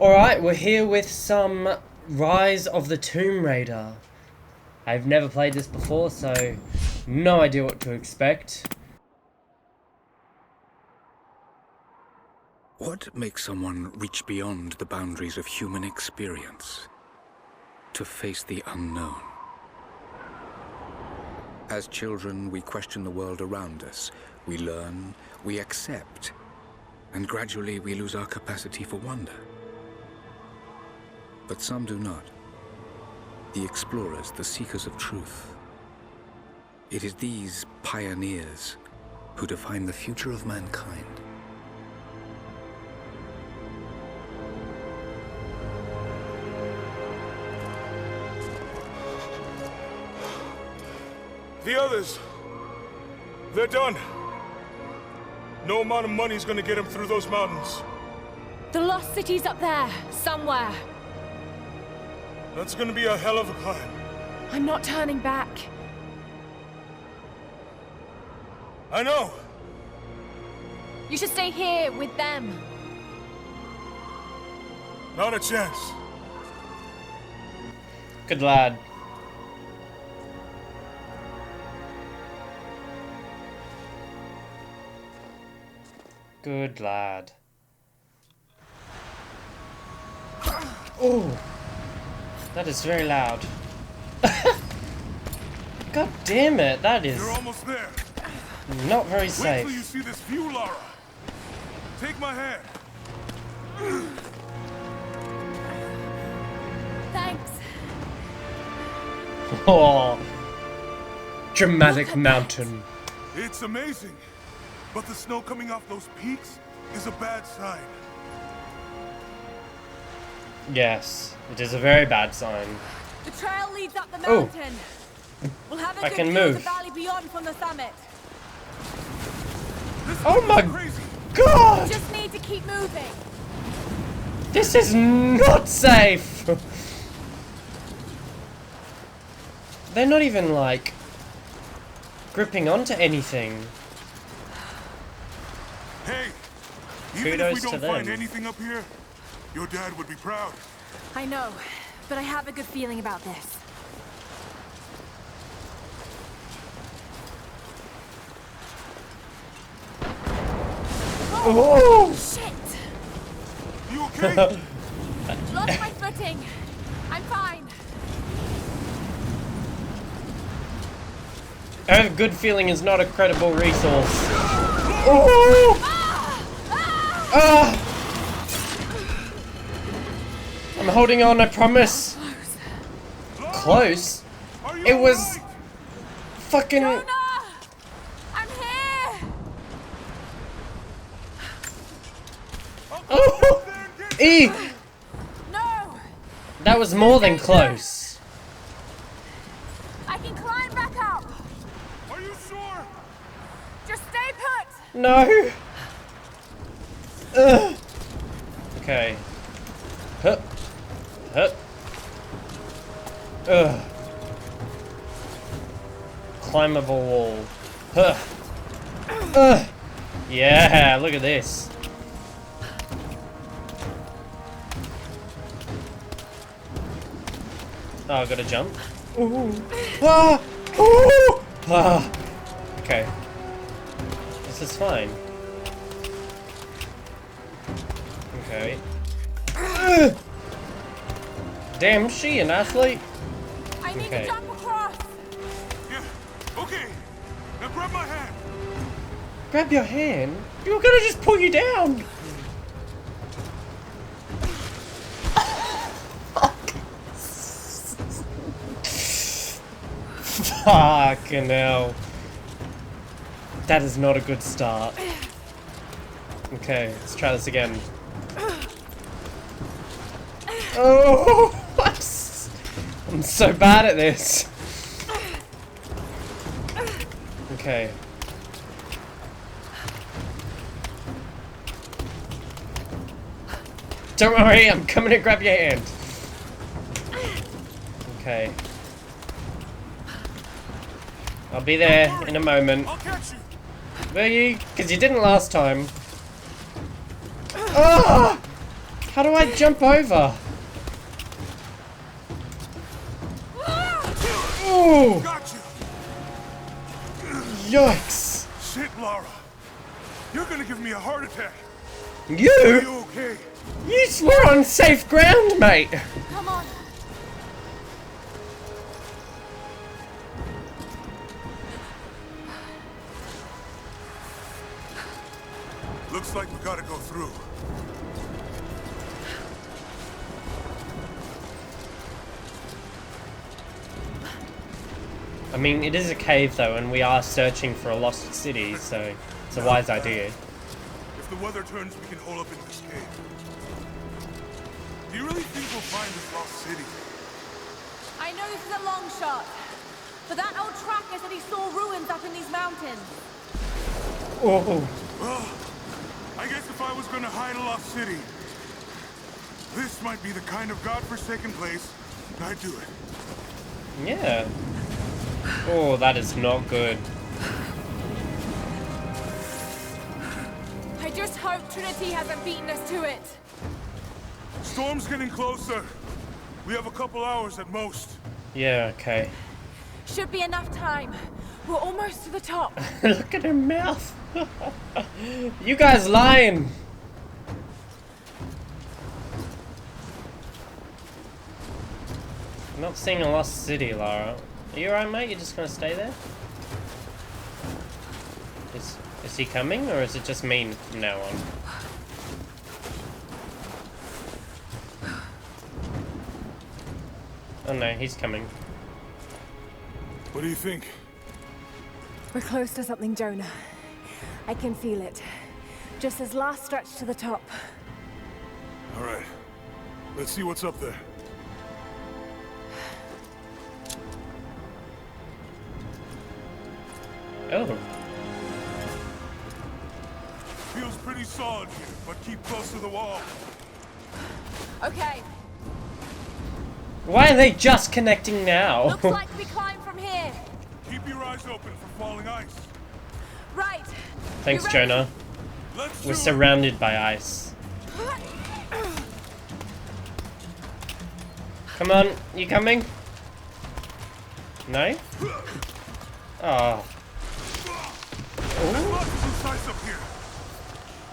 Alright, we're here with some Rise of the Tomb Raider. I've never played this before, so no idea what to expect. What makes someone reach beyond the boundaries of human experience to face the unknown? As children, we question the world around us. We learn, we accept, and gradually we lose our capacity for wonder. But some do not. The explorers, the seekers of truth. It is these pioneers who define the future of mankind. The others, they're done. No amount of money's gonna get them through those mountains. The lost city's up there, somewhere. That's gonna be a hell of a climb. I'm not turning back. I know. You should stay here with them. Not a chance. Good lad. Good lad. Oh, that is very loud. God damn it, that is You're almost there. not very Wait safe. till you see this view, Lara. Take my hand. Thanks. Oh, dramatic mountain. It's amazing. But the snow coming off those peaks is a bad sign. Yes, it is a very bad sign. The trail leads up the Oh. mountain. We'll have a I good can view of the move. valley beyond from the summit. This is Oh my crazy. God! Just need to keep moving. This is not safe! They're not even, like, gripping onto anything. Hey, even if Kudos we to don't them. find anything up here, your dad would be proud. I know, but I have a good feeling about this. Oh! Shit! You okay? Lost my footing. I'm fine. I have a good feeling is not a credible resource. Oh! Ah! I'm holding on, I promise. Close? Are you It was alright? fucking... Jonah! I'm here! Oh! E! No! That was more than close. I can climb back up! Are you sure? Just stay put! No! Ugh. Okay. Hup. Hup. Ugh. Climbable wall. Huh. Ugh. Yeah, look at this. Oh, I gotta jump. Ooh. Ah! Ooh! Ah! Okay. This is fine. Okay. Ugh. Damn, she an athlete? I need Okay. to jump across! Yeah. Okay. Now grab my hand. Grab your hand? You're gonna just pull you down! Fucking hell. That is not a good start. Okay, let's try this again. Oh! I'm so bad at this. Okay. Don't worry, I'm coming to grab your hand. Okay. I'll be there in a moment. I'll catch you. Will you? Because you didn't last time. Oh! How do I jump over? Ooh! Got you! Yikes! Shit, Lara. You're gonna give me a heart attack. Are You? you okay? You were on safe ground, mate! Come on. Looks like we gotta go through. I mean, it is a cave though, and we are searching for a lost city, so it's a wise idea. If the weather turns, we can hole up in this cave. Do you really think we'll find this lost city? I know this is a long shot, but that old tracker said he saw ruins up in these mountains. Oh, Well, I guess if I was gonna hide a lost city, this might be the kind of godforsaken place I'd do it. yeah. Oh, that is not good. I just hope Trinity hasn't beaten us to it. Storm's getting closer. We have a couple hours at most. Yeah, okay. Should be enough time. We're almost to the top. Look at her mouth. You guys lying. I'm not seeing a lost city, Lara. Are you alright, mate? You're just gonna stay there? Is he coming, or is it just me from now on? Oh no, he's coming. What do you think? We're close to something, Jonah. I can feel it. Just this last stretch to the top. All right. Let's see what's up there. Oh. Feels pretty solid here, but keep close to the wall. Okay, Why are they just connecting now? looks like we climb from here. Keep your eyes open for falling ice. Right. Thanks, You ready? Jonah. Let's We're do it. surrounded by ice. Come on, you coming? No? Oh. There's lots of ice up here.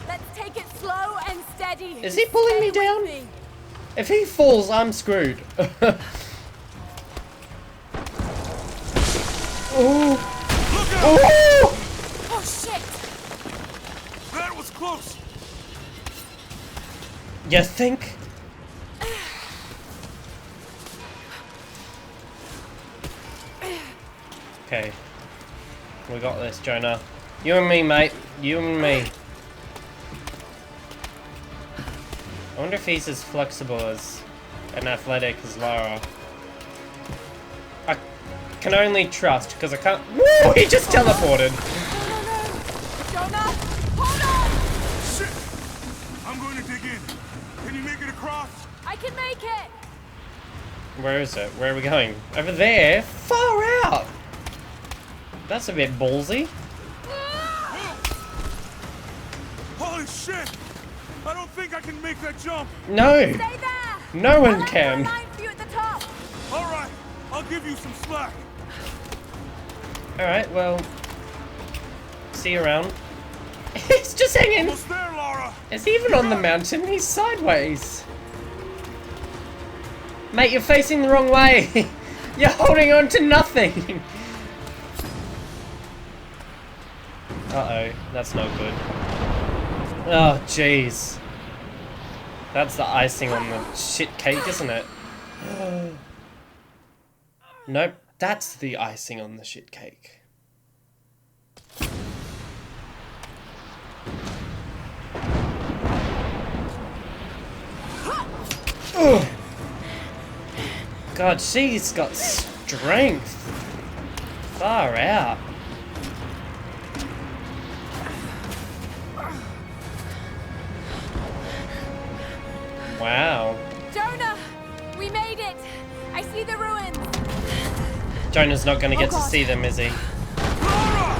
Let's take it slow and steady. Is he pulling me Stay down? with me. If he falls, I'm screwed. Oh. Look out! Oh. Oh shit! That was close. You think? Okay. We got this, Jonah. You and me, mate. You and me. I wonder if he's as flexible as and athletic as Lara. I can only trust, because I can't. Woo! He just teleported! No. Jonah, hold on! Shit! I'm going to dig in. Can you make it across? I can make it! Where is it? Where are we going? Over there? Far out! That's a bit ballsy. Holy shit! I don't think I can make that jump. No! Stay there! No one I'll can. Let line for you at the top. All right, I'll give you some slack. Alright, well. See you around. He's just hanging! Almost there, Lara. Is he even on the mountain? He's sideways. Mate, you're facing the wrong way. You're holding on to nothing. Uh-oh, that's not good. Oh, jeez. That's the icing on the shit cake, isn't it? Nope, that's the icing on the shit cake. Ugh. God, she's got strength. Far out. Wow. Jonah, we made it. I see the ruins. Jonah's not going to get to God. see them, is he? Lara!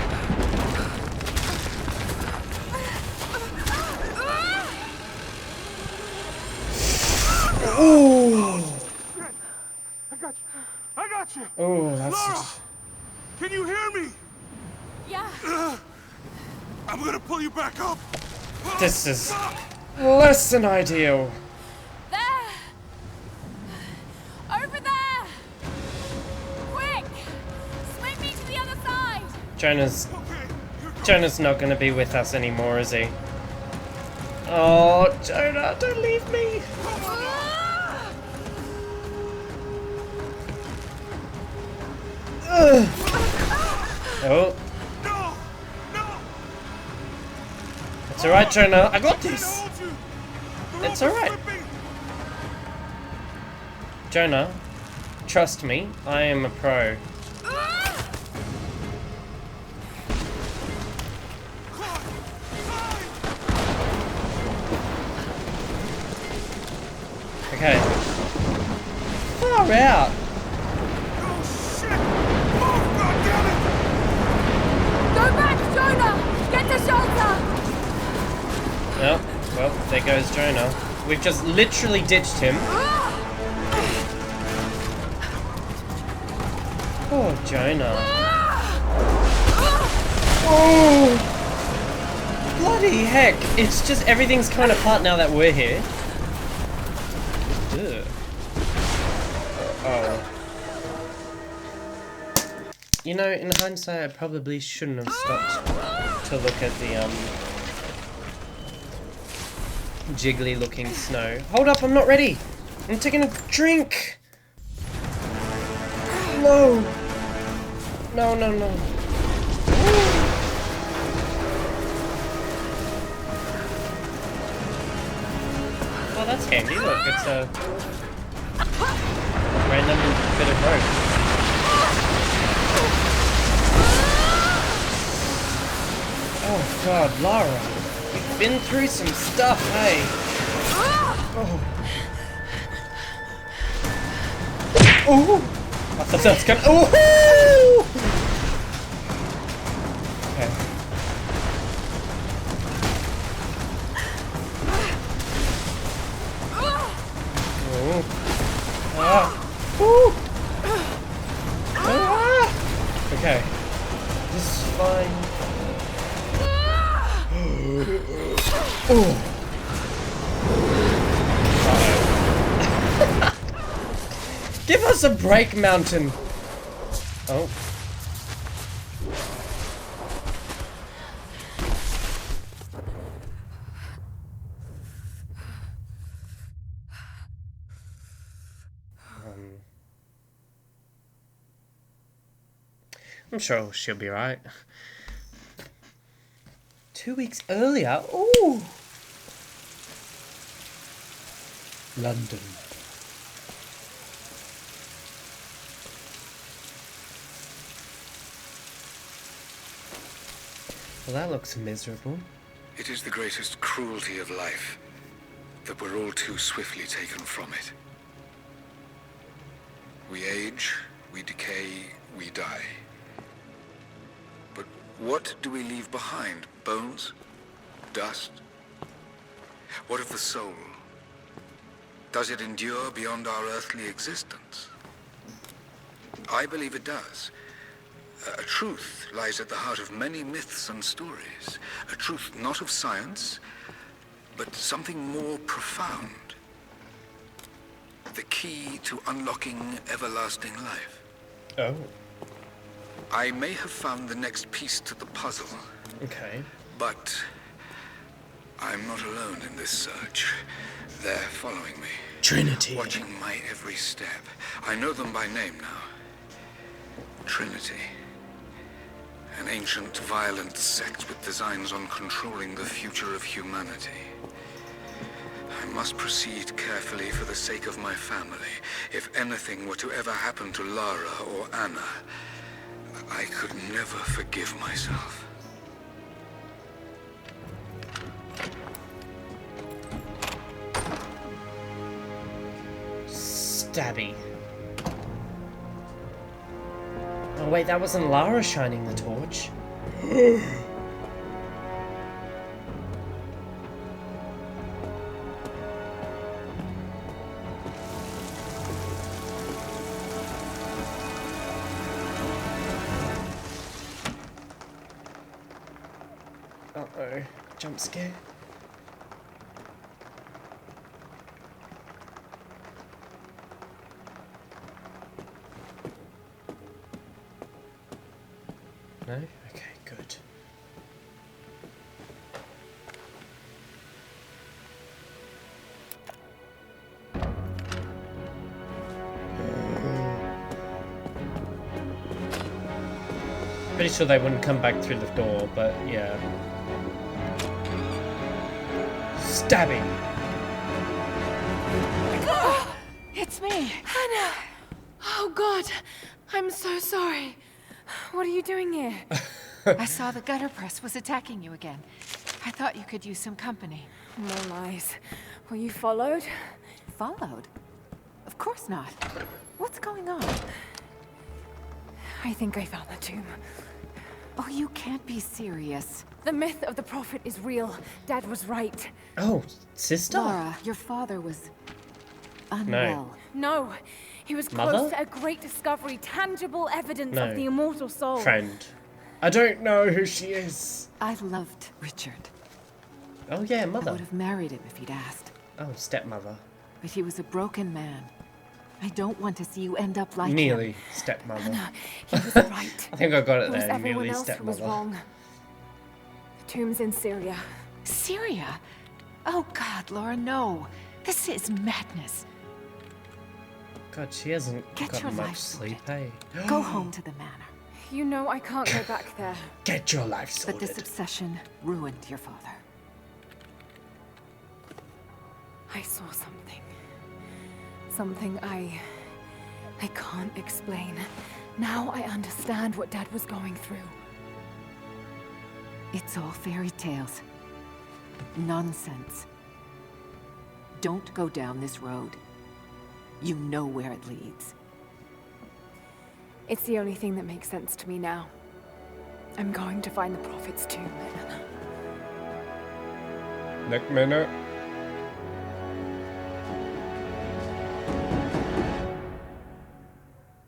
Ooh! I got you. I got you. Oh, Lara, that's... can you hear me? Yeah. I'm gonna pull you back up. This is less than ideal. There. Over there. Quick. Swing me to the other side. Jonah's Okay, here goes. Jonah's not gonna be with us anymore, is he? Oh, Jonah, don't leave me! Ugh. Oh, No! No! it's alright, Jonah. I got I'm trying to this! hold you. The It's rope is alright. slipping. Jonah, trust me, I am a pro. Climb! Climb! Okay. Far out! Oh shit! Oh god damn it! Go back, Jonah. Get to shelter. Oh, well, there goes Jonah. We've just literally ditched him. Poor Jonah. Oh! Bloody heck! It's just everything's kind of apart now that we're here. Ugh. Oh. You know, in hindsight, I probably shouldn't have stopped to look at the jiggly looking snow. Hold up, I'm not ready! I'm taking a drink! No! No, no, no. Oh, that's handy. Look, it's a random bit of rope. Oh god, Lara. We've been through some stuff, hey? Oh. Oh! I thought that was gonna. Oh! Okay. Oh. Ah. Ooh. Ah. Okay. This is fine. Oh. Give us a break, Mountain. Oh. I'm sure she'll be right. 2 weeks earlier? Ooh. London. Well, that looks miserable. It is the greatest cruelty of life that we're all too swiftly taken from it. We age, we decay, we die. But what do we leave behind? Bones? Dust? What of the soul? Does it endure beyond our earthly existence? I believe it does. A truth lies at the heart of many myths and stories. A truth not of science, but something more profound. The key to unlocking everlasting life. Oh. I may have found the next piece to the puzzle, Okay. but I'm not alone in this search. They're following me. Trinity. Watching my every step. I know them by name now. Trinity. An ancient, violent sect with designs on controlling the future of humanity. I must proceed carefully for the sake of my family. If anything were to ever happen to Lara or Anna, I could never forgive myself. Stabby. Oh wait, that wasn't Lara shining the torch. jump scare. No? Okay, good. Pretty sure they wouldn't come back through the door, but yeah. Stabbing! It's me. Hannah! Oh God, I'm so sorry. What are you doing here? I saw the gutter press was attacking you again. I thought you could use some company. More lies. Were you followed? Followed? Of course not. What's going on? I think I found the tomb. Oh, you can't be serious. The myth of the prophet is real. Dad was right. Oh, sister? Lara, your father was unwell. No, he was close Mother? to a great discovery, tangible evidence No. of the immortal soul. Friend. I don't know who she is. I loved Richard. Oh yeah, I mother. would have married him if he'd asked. Oh, stepmother. But he was a broken man. I don't want to see you end up like Nearly him. stepmother. Hannah, he was right. I think I got it It was there. everyone Nearly else who was stepmother. wrong. The tomb's in Syria. Syria? Oh God, Laura, no. This is madness. God, she hasn't Get your gotten much life sleep, sorted. hey? Go home to the manor. You know I can't go back there. Get your life But sorted. this obsession ruined your father. I saw something. Something I can't explain. Now I understand what Dad was going through. It's all fairy tales. Nonsense. Don't go down this road. You know where it leads. It's the only thing that makes sense to me now. I'm going to find the prophet's tomb. Next minute.